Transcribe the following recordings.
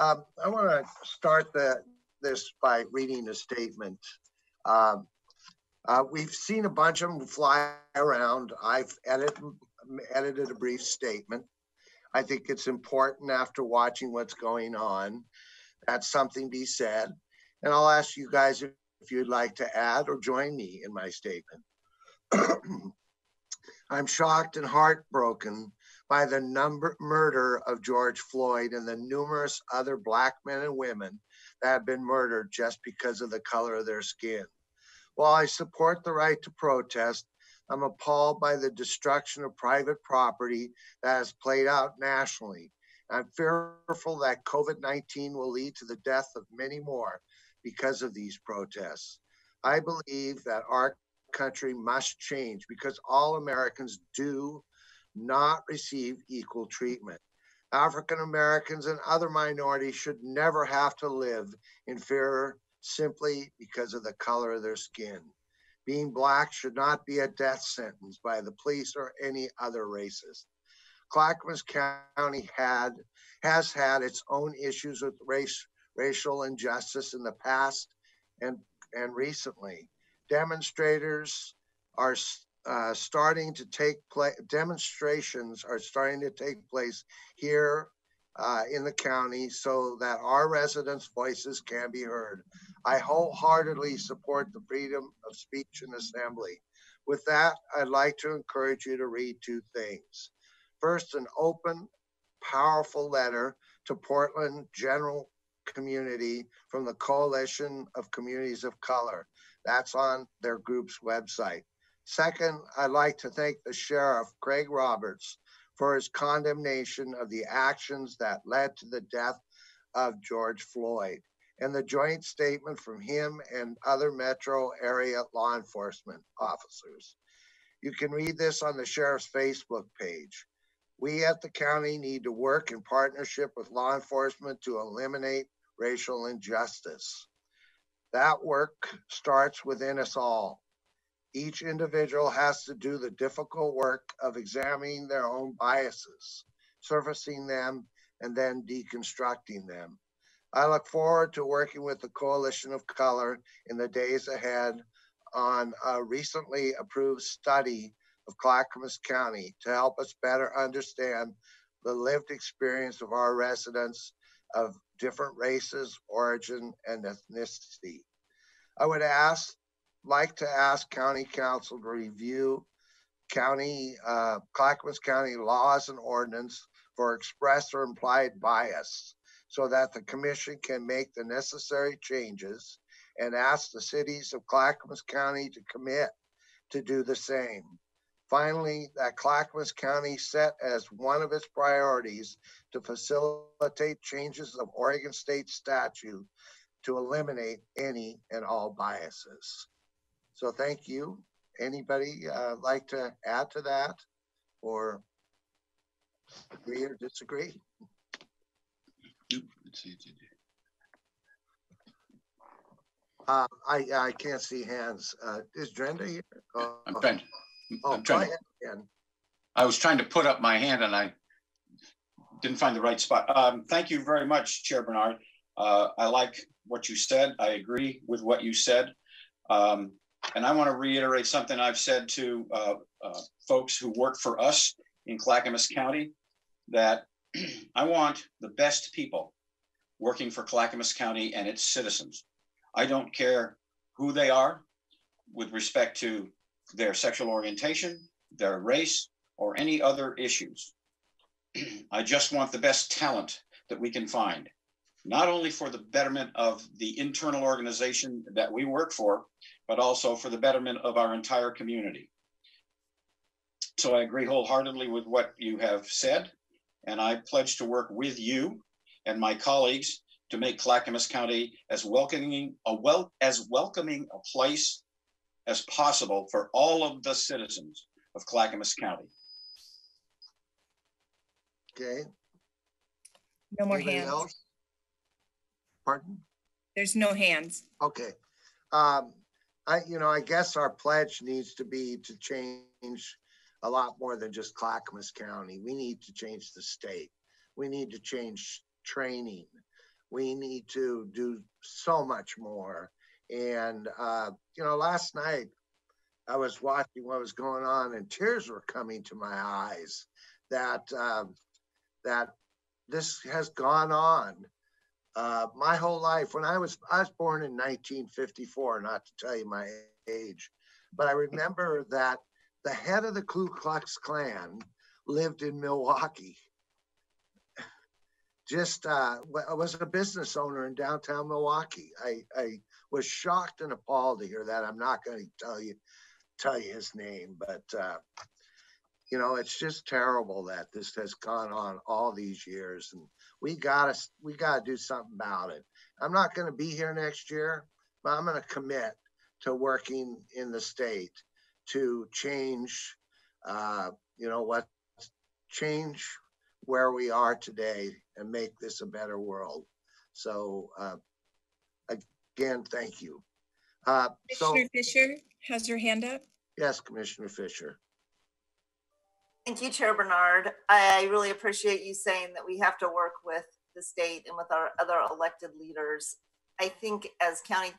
I want to start this by reading a statement. Um, we've seen a bunch of them fly around. I've edited a brief statement. I think it's important after watching what's going on that something be said. And I'll ask you guys if you'd like to add or join me in my statement. I'm shocked and heartbroken by the murder of George Floyd and the numerous other Black men and women that have been murdered just because of the color of their skin. While I support the right to protest, I'm appalled by the destruction of private property that has played out nationally. I'm fearful that COVID-19 will lead to the death of many more because of these protests. I believe that our country must change because all Americans do not receive equal treatment. African Americans and other minorities should never have to live in fear simply because of the color of their skin. Being Black should not be a death sentence by the police or any other racist. Clackamas County has had its own issues with racial injustice in the past and recently. Demonstrations are starting to take place here in the county so that our residents' voices can be heard. I wholeheartedly support the freedom of speech and assembly. With that, I'd like to encourage you to read two things. First, an open, powerful letter to Portland General Community from the Coalition of Communities of Color. That's on their group's website. Second, I'd like to thank the Sheriff, Craig Roberts, for his condemnation of the actions that led to the death of George Floyd and the joint statement from him and other metro area law enforcement officers. You can read this on the Sheriff's Facebook page. We at the county need to work in partnership with law enforcement to eliminate racial injustice. That work starts within us all. Each individual has to do the difficult work of examining their own biases, surfacing them, and then deconstructing them. I look forward to working with the Coalition of Color in the days ahead on a recently approved study of Clackamas County to help us better understand the lived experience of our residents of different races, origin, and ethnicity. I would like to ask County Council to review Clackamas County laws and ordinance for express or implied bias so that the commission can make the necessary changes and ask the cities of Clackamas County to commit to do the same. Finally, that Clackamas County set as one of its priorities to facilitate changes of Oregon State statute to eliminate any and all biases. So thank you. Anybody like to add to that or agree or disagree? I can't see hands. Is Drenda here? I'm trying. Go ahead, Ken. I was trying to put up my hand and I didn't find the right spot. Thank you very much, Chair Bernard. I like what you said. I agree with what you said. And I want to reiterate something I've said to folks who work for us in Clackamas County, that I want the best people working for Clackamas County and its citizens. I don't care who they are with respect to their sexual orientation, their race, or any other issues. I just want the best talent that we can find, not only for the betterment of the internal organization that we work for, but also for the betterment of our entire community. So I agree wholeheartedly with what you have said, and I pledge to work with you and my colleagues to make Clackamas County as welcoming a place as possible for all of the citizens of Clackamas County. Okay. No more Anybody hands. Else? Pardon? There's no hands. Okay. I guess our pledge needs to be to change a lot more than just Clackamas County. We need to change the state. We need to change training. we need to do so much more. And, last night I was watching what was going on and tears were coming to my eyes that, that this has gone on my whole life. I was born in 1954, not to tell you my age, but I remember that the head of the Ku Klux Klan lived in Milwaukee. Just was a business owner in downtown Milwaukee. I was shocked and appalled to hear that. I'm not going to tell you his name, but it's just terrible that this has gone on all these years, and we gotta do something about it. I'm not going to be here next year, but I'm going to commit to working in the state to change, change where we are today and make this a better world. So again, thank you. Commissioner Fisher has her hand up. Yes, Commissioner Fisher. Thank you, Chair Bernard. I really appreciate you saying that we have to work with the state and with our other elected leaders. I think as county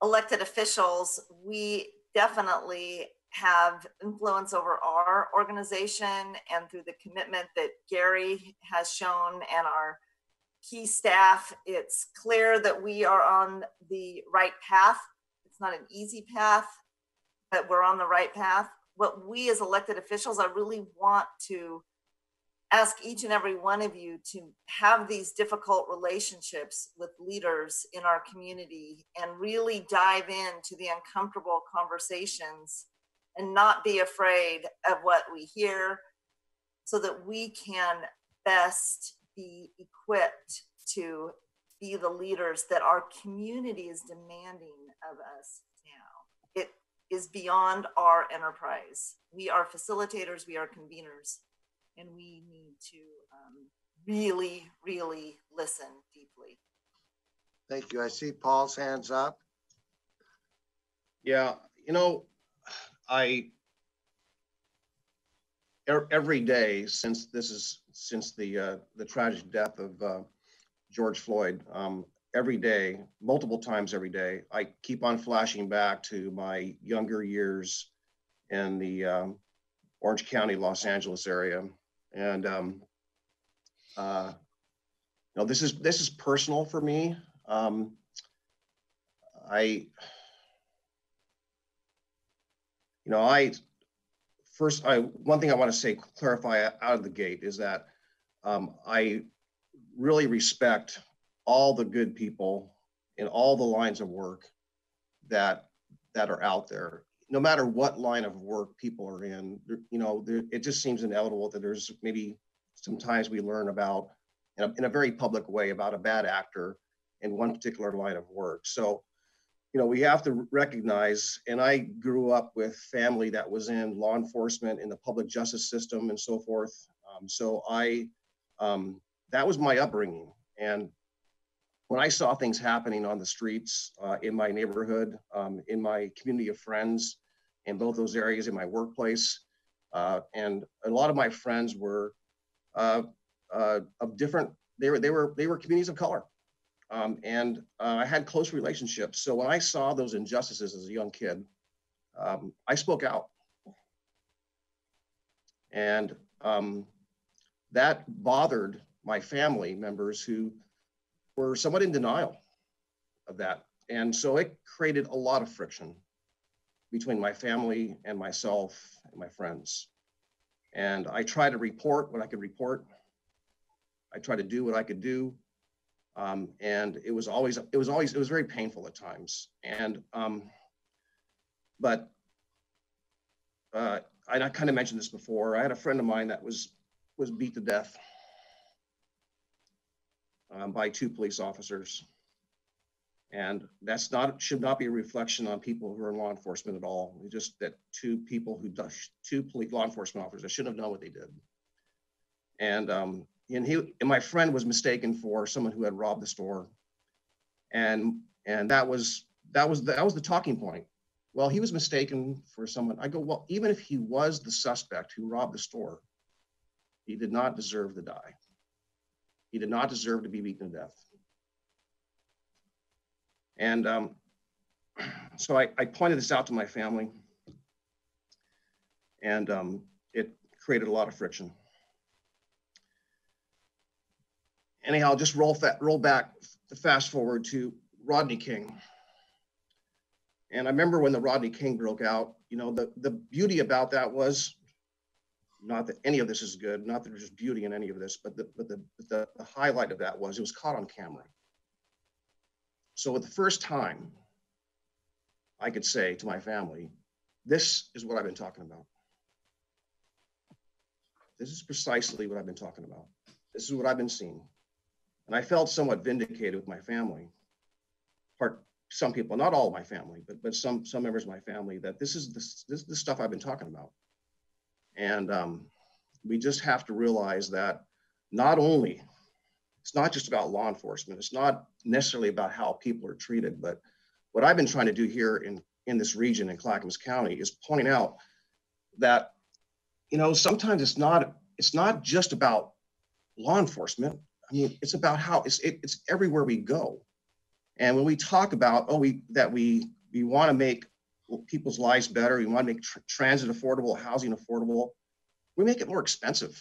elected officials, we definitely have influence over our organization, and through the commitment that Gary has shown and our key staff, it's clear that we are on the right path. It's not an easy path, but we're on the right path. What we as elected officials, I really want to ask each and every one of you to have these difficult relationships with leaders in our community and really dive into the uncomfortable conversations and not be afraid of what we hear, so that we can best be equipped to be the leaders that our community is demanding of us now. It is beyond our enterprise. We are facilitators, we are conveners, and we need to really, really listen deeply. Thank you. I see Paul's hands up. Yeah, every day since the tragic death of George Floyd, every day, multiple times every day, I keep on flashing back to my younger years in the Orange County, Los Angeles area, and this is personal for me. One thing I want to clarify out of the gate is that I really respect all the good people in all the lines of work that are out there. No matter what line of work people are in, it just seems inevitable that there's maybe sometimes we learn about, in a very public way, about a bad actor in one particular line of work. So, we have to recognize, and I grew up with family that was in law enforcement, in the public justice system and so forth. That was my upbringing. And when I saw things happening on the streets, in my neighborhood, in my community of friends, in both those areas, in my workplace, and a lot of my friends were of different, they were communities of color. I had close relationships. So when I saw those injustices as a young kid, I spoke out. And that bothered my family members who were somewhat in denial of that. And so it created a lot of friction between my family and myself and my friends. And I tried to report what I could report. I tried to do what I could do. And it was very painful at times. And, I kind of mentioned this before. I had a friend of mine that was beat to death by 2 police officers. And should not be a reflection on people who are in law enforcement at all. It's just that 2 law enforcement officers that shouldn't have known what they did. And my friend was mistaken for someone who had robbed the store, and that was the talking point. Well, he was mistaken for someone. I go, well, even if he was the suspect who robbed the store, he did not deserve to die. He did not deserve to be beaten to death. And so I pointed this out to my family, and it created a lot of friction. Anyhow, just roll back, fast forward to Rodney King. And I remember when the Rodney King broke out, you know, the beauty about that was, not that any of this is good, not that there's beauty in any of this, but the highlight of that was it was caught on camera. So at the first time, I could say to my family, this is what I've been talking about. This is precisely what I've been talking about. This is what I've been seeing. And I felt somewhat vindicated with my family. Some people, not all of my family, but some members of my family, that this is the stuff I've been talking about. And we just have to realize that not only, it's not just about law enforcement, it's not necessarily about how people are treated, but what I've been trying to do here in this region in Clackamas County is pointing out that, you know, sometimes it's not just about law enforcement. I mean, it's about how it's everywhere we go. And when we talk about, that we want to make people's lives better, we want to make transit affordable, housing affordable, we make it more expensive.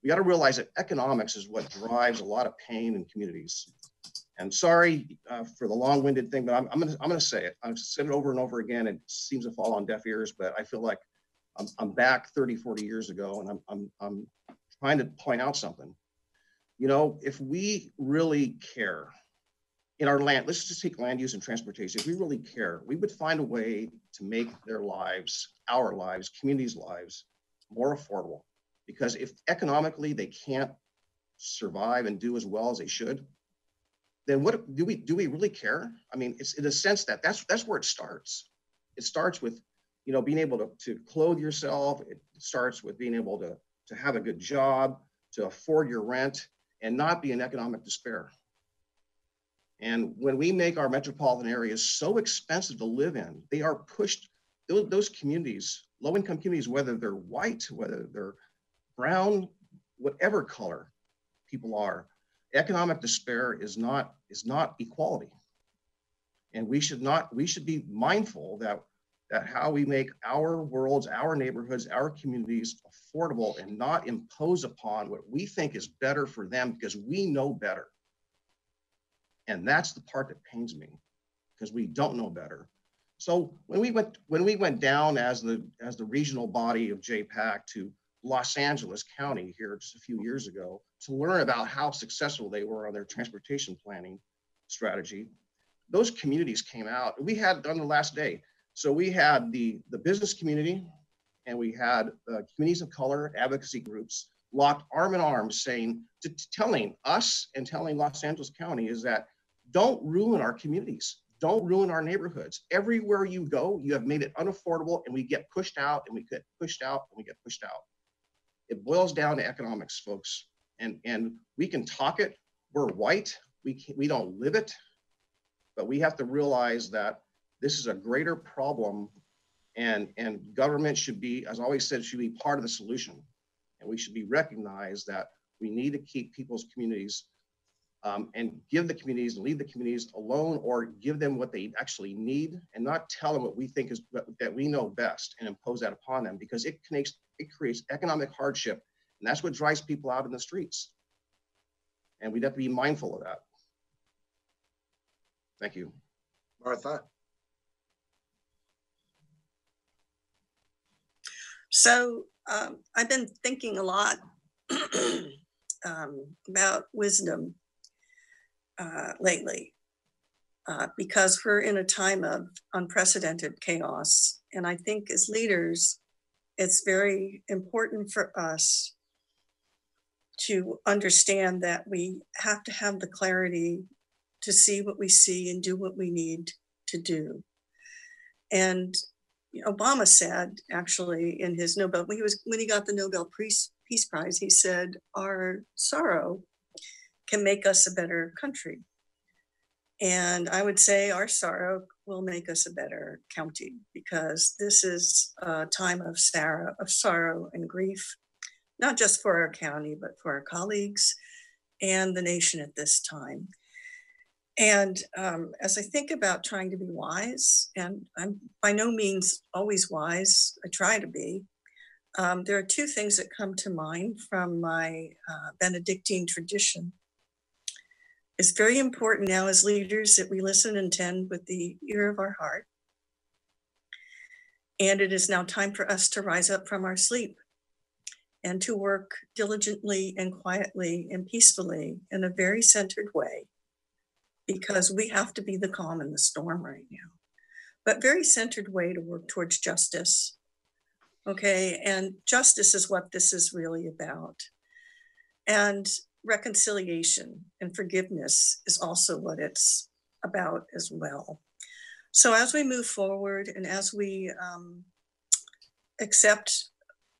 We got to realize that economics is what drives a lot of pain in communities. And sorry for the long-winded thing, but I'm gonna say it. I've said it over and over again. It seems to fall on deaf ears, but I feel like I'm back 30, 40 years ago, and I'm trying to point out something. You know, if we really care in our land, let's just take land use and transportation. If we really care, we would find a way to make their lives, our lives, communities' lives more affordable. Because if economically they can't survive and do as well as they should, then what do we really care? I mean, it's in a sense that that's where it starts. It starts with, you know, being able to clothe yourself. It starts with being able to have a good job, to afford your rent, and not be in economic despair. And when we make our metropolitan areas so expensive to live in, they are pushed, those communities, low-income communities, whether they're white, whether they're brown, whatever color people are, economic despair is not equality. And we should be mindful that how we make our worlds, our neighborhoods, our communities affordable and not impose upon what we think is better for them because we know better. And that's the part that pains me, because we don't know better. So when we went down as the regional body of JPAC to Los Angeles County here just a few years ago to learn about how successful they were on their transportation planning strategy, those communities came out. We had on the last day. So we had the business community, and we had communities of color, advocacy groups, locked arm in arm, telling us and telling Los Angeles County is that don't ruin our communities. Don't ruin our neighborhoods. Everywhere you go, you have made it unaffordable, and we get pushed out, and we get pushed out, and we get pushed out. It boils down to economics, folks. And we can talk it. We're white. We don't live it. But we have to realize that this is a greater problem, and government should be, as I always said, should be part of the solution. And we should be recognized that we need to keep people's communities and give the communities, leave the communities alone, or give them what they actually need, and not tell them what we think is that we know best and impose that upon them, because it creates economic hardship, and that's what drives people out in the streets. And we'd have to be mindful of that. Thank you. Martha? So I've been thinking a lot about wisdom lately, because we're in a time of unprecedented chaos. And I think as leaders, it's very important for us to understand that we have to have the clarity to see what we see and do what we need to do. And Obama said, actually, in his Nobel, when he got the Nobel Peace Prize, he said, our sorrow can make us a better country. And I would say our sorrow will make us a better county, because this is a time of sorrow and grief, not just for our county, but for our colleagues and the nation at this time. And as I think about trying to be wise, and I'm by no means always wise, I try to be, there are two things that come to mind from my Benedictine tradition. It's very important now as leaders that we listen and tend with the ear of our heart. And it is now time for us to rise up from our sleep and to work diligently and quietly and peacefully in a very centered way, because we have to be the calm in the storm right now, but very centered way to work towards justice. Okay, and justice is what this is really about. And reconciliation and forgiveness is also what it's about as well. So as we move forward and as we accept,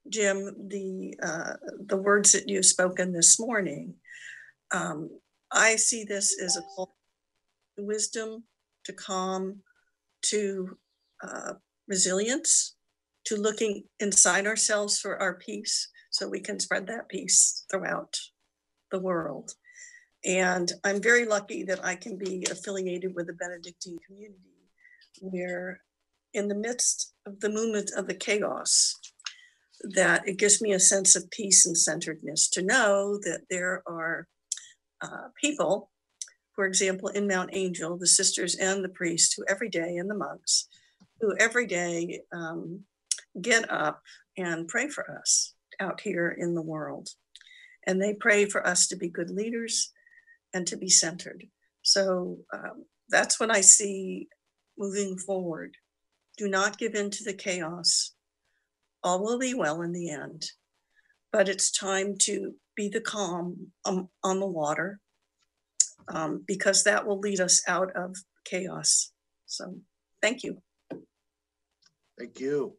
Jim, the words that you've spoken this morning, I see this as a call to wisdom, to calm, to resilience, to looking inside ourselves for our peace so we can spread that peace throughout the world. And I'm very lucky that I can be affiliated with the Benedictine community, where in the midst of the movement of the chaos, that it gives me a sense of peace and centeredness to know that there are people, for example, in Mount Angel, the sisters and the priests who every day, and the monks, who every day get up and pray for us out here in the world. And they pray for us to be good leaders and to be centered. So that's what I see moving forward. Do not give in to the chaos. All will be well in the end. But it's time to be the calm on the water, because that will lead us out of chaos. So thank you. Thank you.